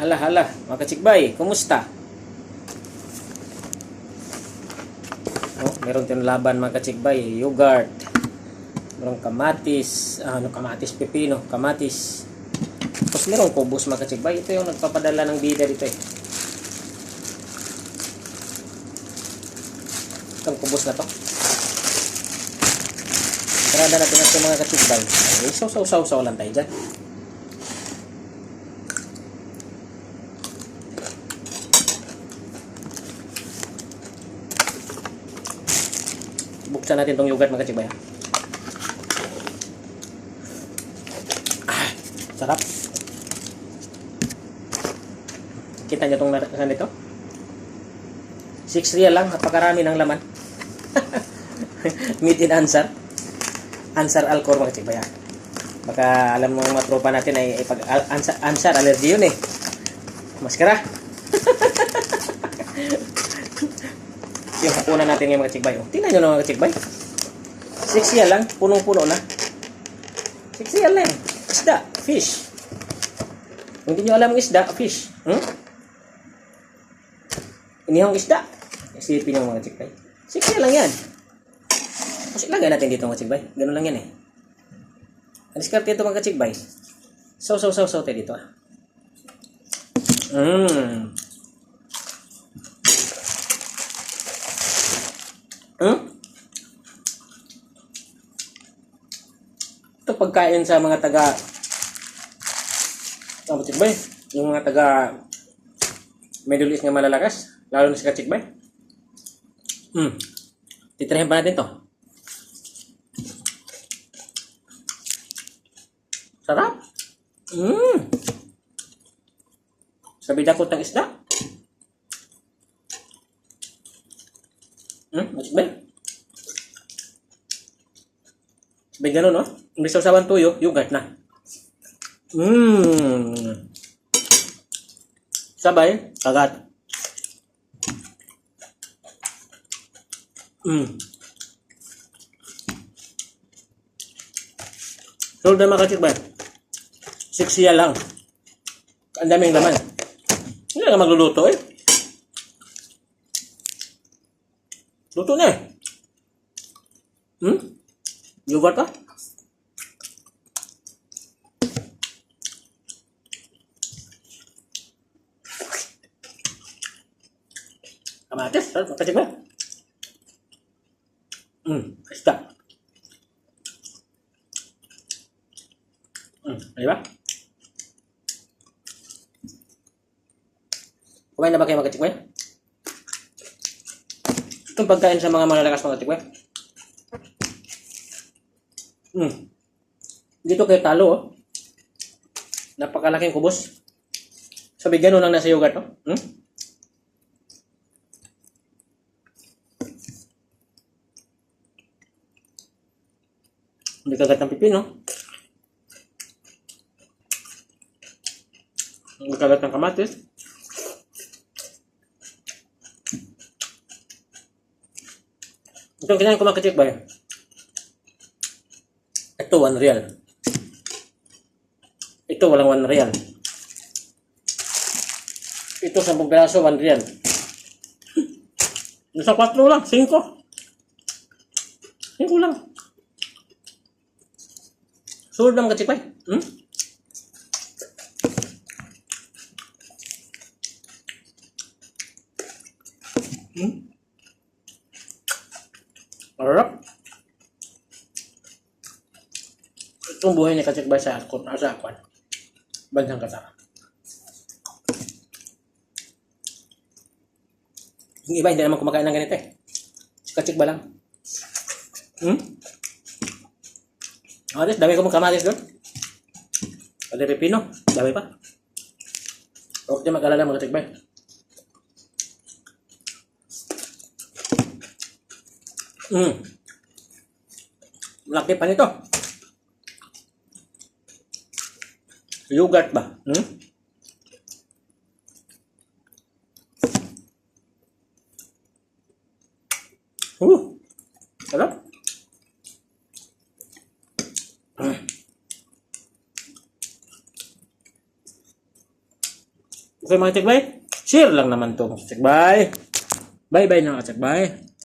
Hala, hala, mga kachikbay, kumusta? Oh, meron tayong laban mga kachikbay, yogurt. Merong kamatis, kamatis pepino, kamatis. Tapos merong kubos mga kachikbay. Ito yung nagpapadala ng bida dito eh. Itong kubos na to. Sarada natin natin mga kachikbay. Okay, saw lang tayo dyan. Buksan natin tong yogurt mga kachikbay. Sarap. Kita nyo itong narasan nito? 6 real lang. Napakarami ng laman. Meet in Ansar. Ansar Alcor mga kachikbay. Baka alam mo mga tropa natin ay pag Ansar allergy yun eh. Maskara. Yung hapunan natin ngayon mga kachikbay. Tingnan nyo lang mga kachikbay. 6 real lang. Punong-puno na. 6 real lang. Isda. Fish. Kung hindi nyo alam ang isda, fish. Inihong isda. Isipin nyo mga kachikbay. 6 real lang yan. Tapos ilagay natin dito mga kachikbay. Ganun lang yan eh. Ang diskarte ito mga kachikbay. Saw tayo dito ah. Ito pagkain sa mga taga kachikbay. Yung mga taga Middle East nga malalakas. Lalo na si kachikbay. Titrahin pa natin to. Sarap. Sabi dakot ng isda. Kachikbay. Sabi ganun no? Hindi sausawan tuyo, yogurt na. Sabay, kagat. So, na mga kachikbay. 6 real lang. Ang daming laman. Hindi na magluluto eh. Luto na eh. Yogurt ka? Kamatis, kachikbay. Isda. Diba? Kumain na ba kayo mga kachikbay? Itong pagkain sa mga malalakas mga kachikbay. Dito kayo talo oh. Napakalaking kubos. Sabi ganun lang nasa yogurt oh. Hindi kagat ng pipino. Hindi kagat ng kamatis. Itong kinain ko mga kachikbay. Ito 1 real. Ito walang 1 real. Ito 10 piraso 1 real. Nasa 4 lang, 5. 5 lang. Sulod na mga kachikbay. Mararap. Itong buhay ni kachikbay sa akon. Bansang kasama. Yung iba hindi naman kumakain ng ganito eh. Si kachikbay lang. Kamatis, dami ko mong kamatis doon. Pwede pipino, dami pa. Huwag niya mag-alala mga kachikbay. Laki pa nito. Yogurt ba? Sarap. Okay mga kachikbay? Share lang naman to mga kachikbay. Bye-bye na mga kachikbay.